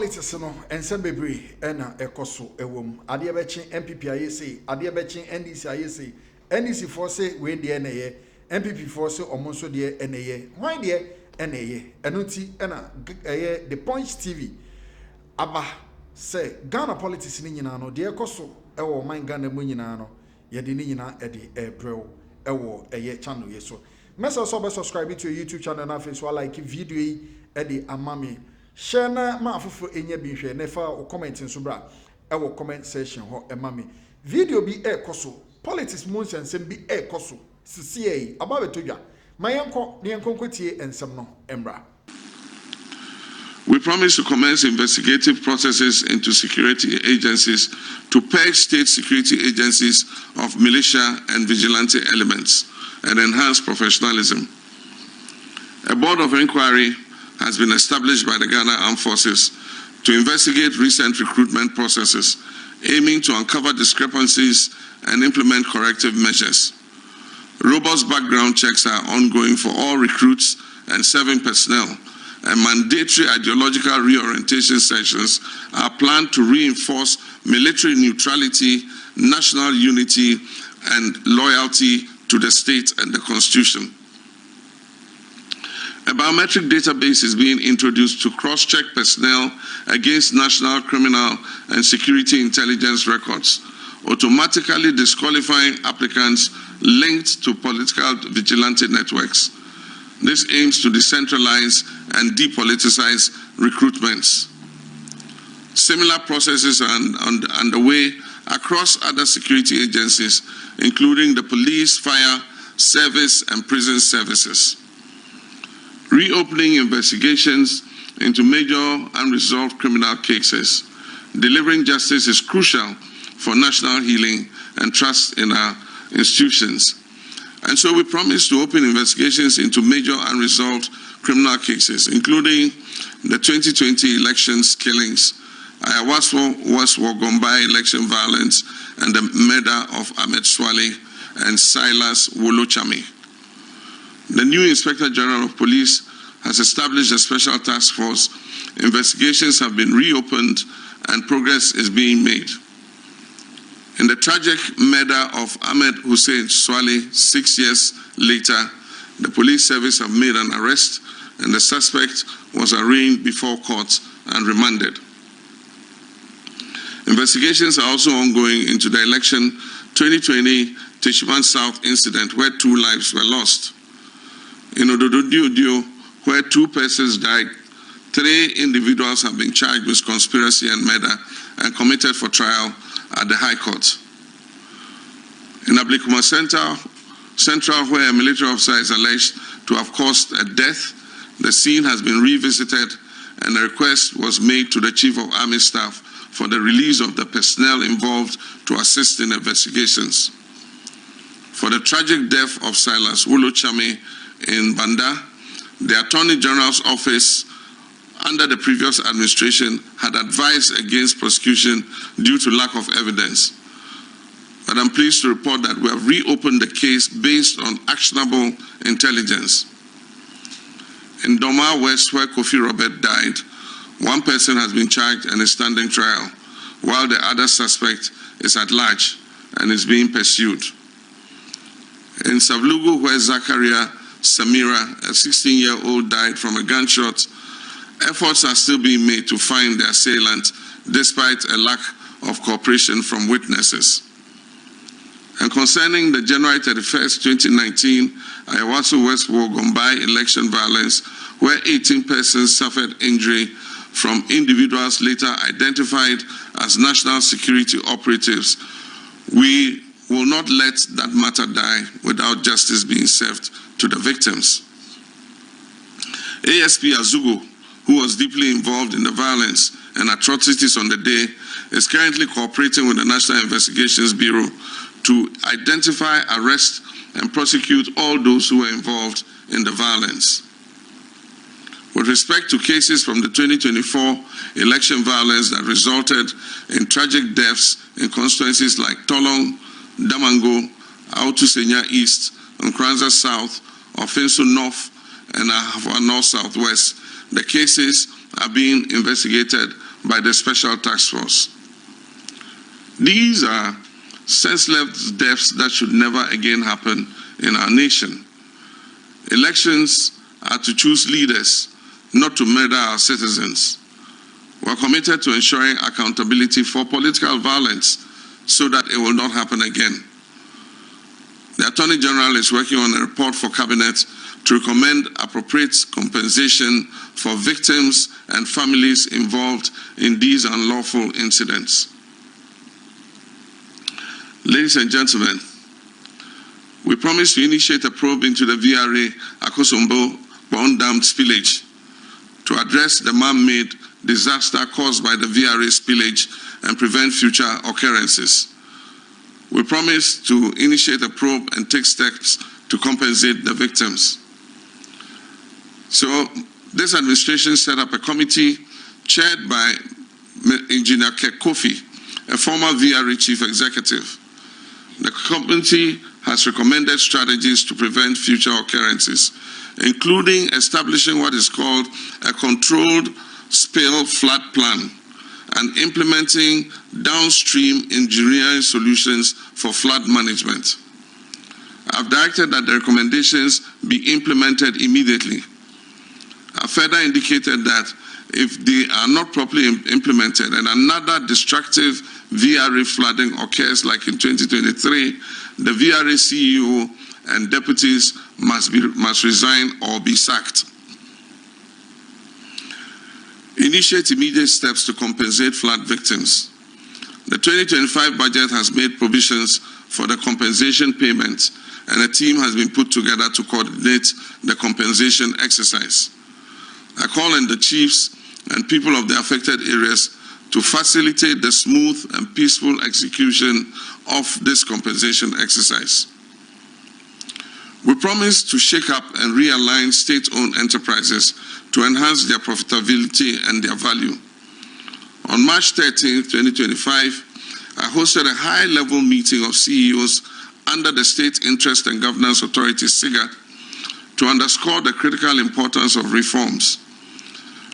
politics no ensem bebre na ekoso ewom ade bechi NPP ayese ade bechi NDC ayese NDC force we de na ye NPP force omonso de na ye why de na ye enunti na the Punch TV aba say Ghana politics ni nyina no de ekoso ewo man Ghana mu nyina no ye de ni nyina e de ebrew ewo eye channel ye so message so be subscribe to your YouTube channel na Facebook like video yi e de amame share na ma afofo enya bi hwe na fa o comment nso bra e wo comment section ho e ma me video bi e koso politics mo nsensem bi e koso sisi yi aba betodwa mayenko ne yenko kwetie ensem no embra. We promise to commence investigative processes into security agencies to purge state security agencies of militia and vigilante elements and enhance professionalism. A board of inquiry has been established by the Ghana Armed Forces to investigate recent recruitment processes, aiming to uncover discrepancies and implement corrective measures. Robust background checks are ongoing for all recruits and serving personnel, and mandatory ideological reorientation sessions are planned to reinforce military neutrality, national unity, and loyalty to the state and the Constitution. A biometric database is being introduced to cross-check personnel against national criminal and security intelligence records, automatically disqualifying applicants linked to political vigilante networks. This aims to decentralize and depoliticize recruitments. Similar processes are underway across other security agencies, including the police, fire, service, and prison services. Reopening investigations into major unresolved criminal cases. Delivering justice is crucial for national healing and trust in our institutions. And so we promise to open investigations into major unresolved criminal cases, including the 2020 elections killings, Ayawaso West Wogombai election violence, and the murder of Ahmed Swale and Silas Wolochami. The new Inspector General of Police has established a special task force. Investigations have been reopened and progress is being made. In the tragic murder of Ahmed Hussein Swale 6 years later, the police service have made an arrest and the suspect was arraigned before court and remanded. Investigations are also ongoing into the election 2020 Tishman South incident where 2 lives were lost. In Odododio, where 2 persons died, 3 individuals have been charged with conspiracy and murder and committed for trial at the High Court. In Ablikuma Central, where a military officer is alleged to have caused a death, the scene has been revisited and a request was made to the Chief of Army Staff for the release of the personnel involved to assist in investigations. For the tragic death of Silas Wolochami in Banda, the Attorney General's office under the previous administration had advised against prosecution due to lack of evidence. But I'm pleased to report that we have reopened the case based on actionable intelligence. In Doma West, where Kofi Robert died, 1 person has been charged and is standing trial, while the other suspect is at large and is being pursued. In Savlugu, where Zakaria Samira, a 16-year-old, died from a gunshot, efforts are still being made to find the assailant despite a lack of cooperation from witnesses. And concerning the January 31st, 2019, Ayawaso West Wogombai election violence, where 18 persons suffered injury from individuals later identified as national security operatives, we will not let that matter die without justice being served to the victims. ASP Azugo, who was deeply involved in the violence and atrocities on the day, is currently cooperating with the National Investigations Bureau to identify, arrest, and prosecute all those who were involved in the violence. With respect to cases from the 2024 election violence that resulted in tragic deaths in constituencies like Tolong, Damango, Autusenya East, Nkansah South, Ofinso North, and Ahafua North Southwest, the cases are being investigated by the Special Task Force. These are senseless deaths that should never again happen in our nation. Elections are to choose leaders, not to murder our citizens. We are committed to ensuring accountability for political violence so that it will not happen again. The Attorney General is working on a report for Cabinet to recommend appropriate compensation for victims and families involved in these unlawful incidents. Ladies and gentlemen, we promise to initiate a probe into the VRA Akosombo Bond Dam spillage to address the man-made disaster caused by the VRA spillage and prevent future occurrences. We promise to initiate a probe and take steps to compensate the victims. So this administration set up a committee chaired by Engineer Kofi, a former VRA chief executive. The committee has recommended strategies to prevent future occurrences, including establishing what is called a controlled spill flood plan and implementing downstream engineering solutions for flood management. I've directed that the recommendations be implemented immediately. I further indicated that if they are not properly implemented and another destructive VRA flooding occurs like in 2023, the VRA CEO and deputies must resign or be sacked. Initiate immediate steps to compensate flood victims. The 2025 budget has made provisions for the compensation payment, and a team has been put together to coordinate the compensation exercise. I call on the chiefs and people of the affected areas to facilitate the smooth and peaceful execution of this compensation exercise. We promise to shake up and realign state-owned enterprises to enhance their profitability and their value. On March 13, 2025, I hosted a high-level meeting of CEOs under the State Interest and Governance Authority, SIGA, to underscore the critical importance of reforms.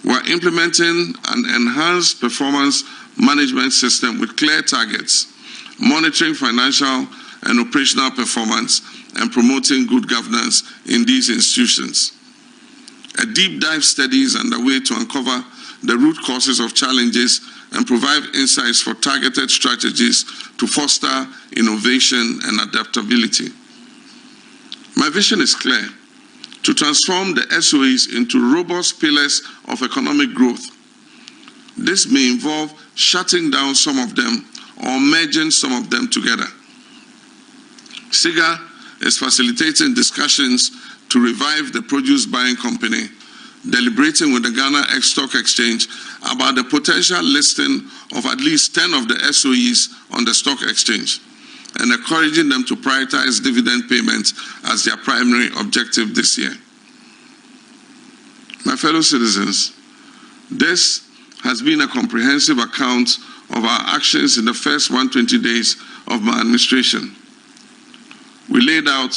We are implementing an enhanced performance management system with clear targets, monitoring financial and operational performance, and promoting good governance in these institutions. A deep dive study is underway to uncover the root causes of challenges and provide insights for targeted strategies to foster innovation and adaptability. My vision is clear: to transform the SOEs into robust pillars of economic growth. This may involve shutting down some of them or merging some of them together. SIGA is facilitating discussions to revive the produce buying company, deliberating with the Ghana Stock Exchange about the potential listing of at least 10 of the SOEs on the stock exchange, and encouraging them to prioritize dividend payments as their primary objective this year. My fellow citizens, this has been a comprehensive account of our actions in the first 120 days of my administration. We laid out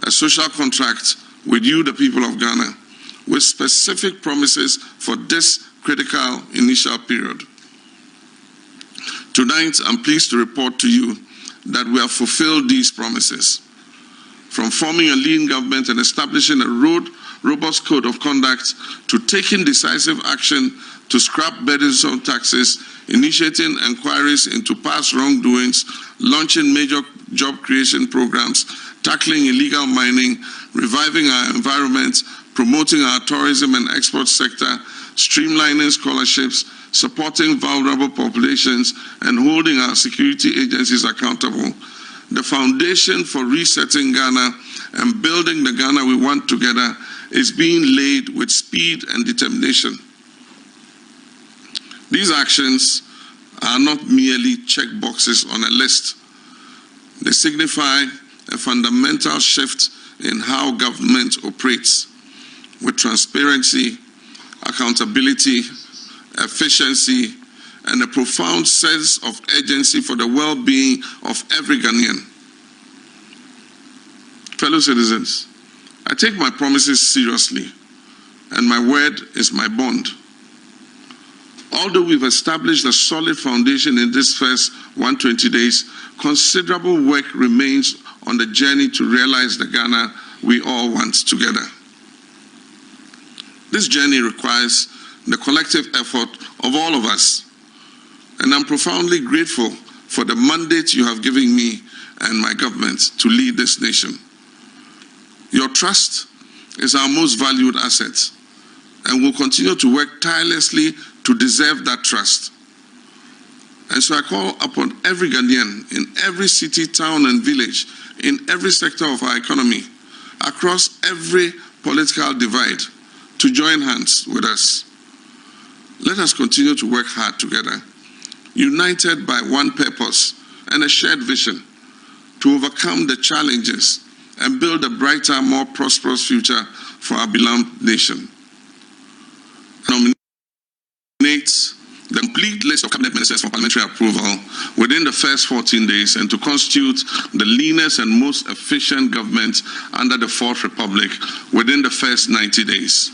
a social contract with you, the people of Ghana, with specific promises for this critical initial period. Tonight, I'm pleased to report to you that we have fulfilled these promises. From forming a lean government and establishing a robust code of conduct, to taking decisive action to scrap burdensome taxes, initiating inquiries into past wrongdoings, launching major job creation programs, tackling illegal mining, reviving our environment, promoting our tourism and export sector, streamlining scholarships, supporting vulnerable populations, and holding our security agencies accountable. The foundation for resetting Ghana and building the Ghana we want together is being laid with speed and determination. These actions are not merely check boxes on a list. They signify a fundamental shift in how government operates, with transparency, accountability, efficiency, and a profound sense of urgency for the well-being of every Ghanaian. Fellow citizens, I take my promises seriously, and my word is my bond. Although we've established a solid foundation in this first 120 days, considerable work remains on the journey to realize the Ghana we all want together. This journey requires the collective effort of all of us, and I'm profoundly grateful for the mandate you have given me and my government to lead this nation. Your trust is our most valued asset, and we'll continue to work tirelessly to deserve that trust. And so I call upon every Ghanaian in every city, town, and village, in every sector of our economy, across every political divide, to join hands with us. Let us continue to work hard together, united by one purpose and a shared vision, to overcome the challenges and build a brighter, more prosperous future for our beloved nation. Nominate the complete list of cabinet ministers for parliamentary approval within the first 14 days and to constitute the leanest and most efficient government under the Fourth Republic within the first 90 days.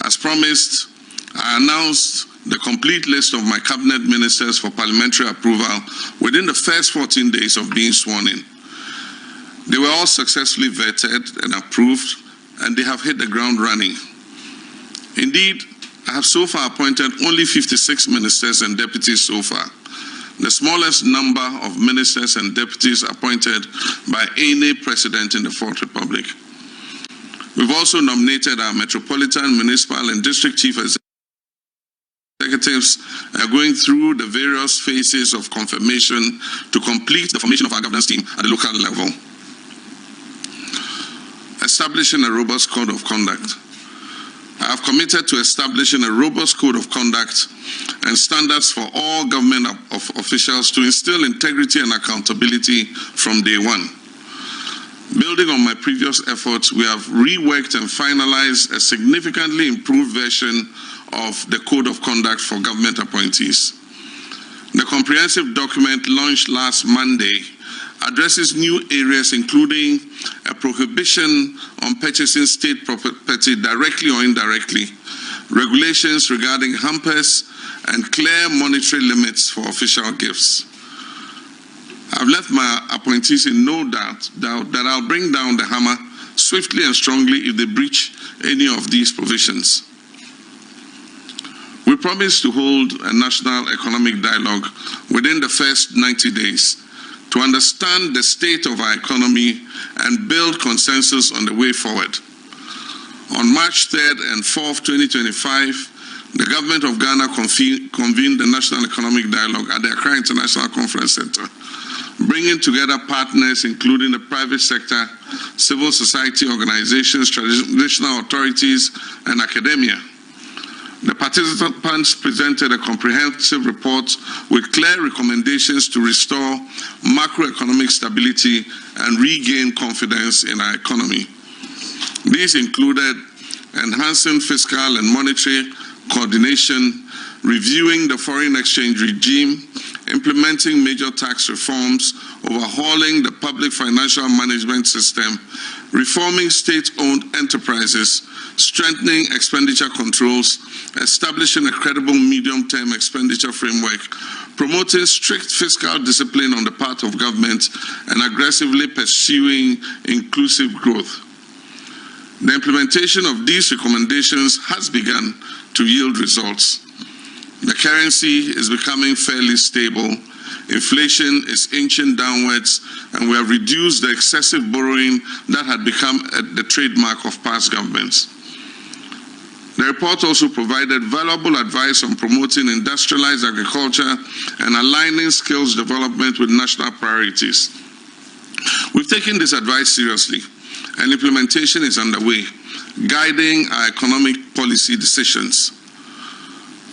As promised, I announced the complete list of my cabinet ministers for parliamentary approval within the first 14 days of being sworn in. They were all successfully vetted and approved, and they have hit the ground running. Indeed, I have so far appointed only 56 ministers and deputies so far, the smallest number of ministers and deputies appointed by any president in the Fourth Republic. We've also nominated our metropolitan, municipal, and district chief executives going through the various phases of confirmation to complete the formation of our governance team at the local level. Establishing a robust code of conduct. I have committed to establishing a robust code of conduct and standards for all government officials to instill integrity and accountability from day one. Building on my previous efforts, we have reworked and finalized a significantly improved version of the Code of Conduct for government appointees. The comprehensive document launched last Monday addresses new areas including a prohibition on purchasing state property directly or indirectly, regulations regarding hampers, and clear monetary limits for official gifts. I've left my appointees in no doubt that I'll bring down the hammer swiftly and strongly if they breach any of these provisions. We promise to hold a national economic dialogue within the first 90 days to understand the state of our economy and build consensus on the way forward. On March 3rd and 4th, 2025, the government of Ghana convened the National Economic Dialogue at the Accra International Conference Center, bringing together partners including the private sector, civil society organizations, traditional authorities, and academia. The participants presented a comprehensive report with clear recommendations to restore macroeconomic stability and regain confidence in our economy. These included enhancing fiscal and monetary coordination, reviewing the foreign exchange regime, implementing major tax reforms, overhauling the public financial management system, reforming state-owned enterprises, strengthening expenditure controls, establishing a credible medium-term expenditure framework, promoting strict fiscal discipline on the part of government, and aggressively pursuing inclusive growth. The implementation of these recommendations has begun to yield results. The currency is becoming fairly stable, inflation is inching downwards, and we have reduced the excessive borrowing that had become the trademark of past governments. The report also provided valuable advice on promoting industrialized agriculture and aligning skills development with national priorities. We've taken this advice seriously, and implementation is underway, guiding our economic policy decisions.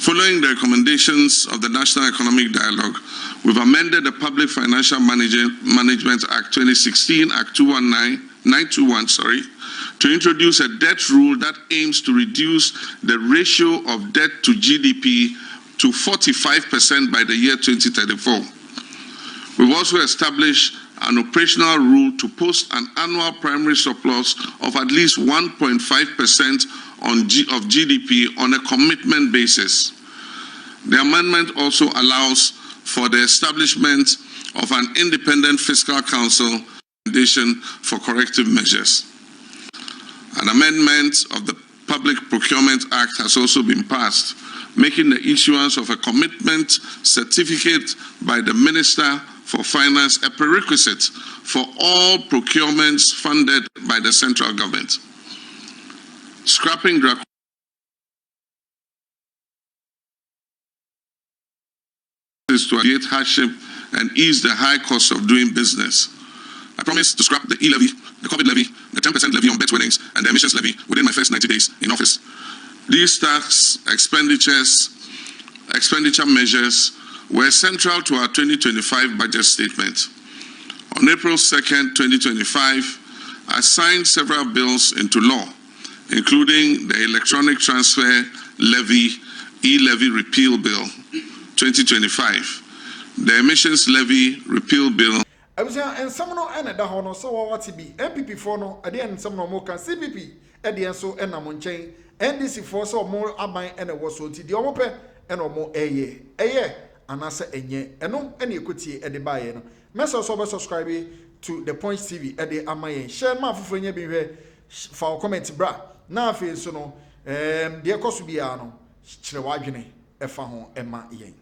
Following the recommendations of the National Economic Dialogue, we've amended the Public Financial Management Act 2016, Act 921, to introduce a debt rule that aims to reduce the ratio of debt to GDP to 45% by the year 2034. We've also established an operational rule to post an annual primary surplus of at least 1.5% of GDP on a commitment basis. The amendment also allows for the establishment of an independent fiscal council recommendation for corrective measures. An amendment of the Public Procurement Act has also been passed, making the issuance of a commitment certificate by the Minister for Finance a prerequisite for all procurements funded by the central government. Scrapping draconian is to alleviate hardship and ease the high cost of doing business. I promise to scrap the e-levy, the COVID levy, the 10% levy on bet winnings, and the emissions levy within my first 90 days in office. These tax expenditure measures were central to our 2025 budget statement. On April 2nd, 2025, I signed several bills into law, including the Electronic Transfer Levy e-levy repeal bill 2025, the Emissions Levy repeal bill. I was here and someone and the honor so what to be NPP for no at the end some no more can CPP at the end so and I'm on chain NDC for so more abine and a was so to the omope and no more a year and I say and no any equity at the buyer. Message over subscribe to the Point TV at the Amayen. Share my for be here for comment bra. Now feel so no dear Cosubiano Chrewadjane Efahon Emma Yen.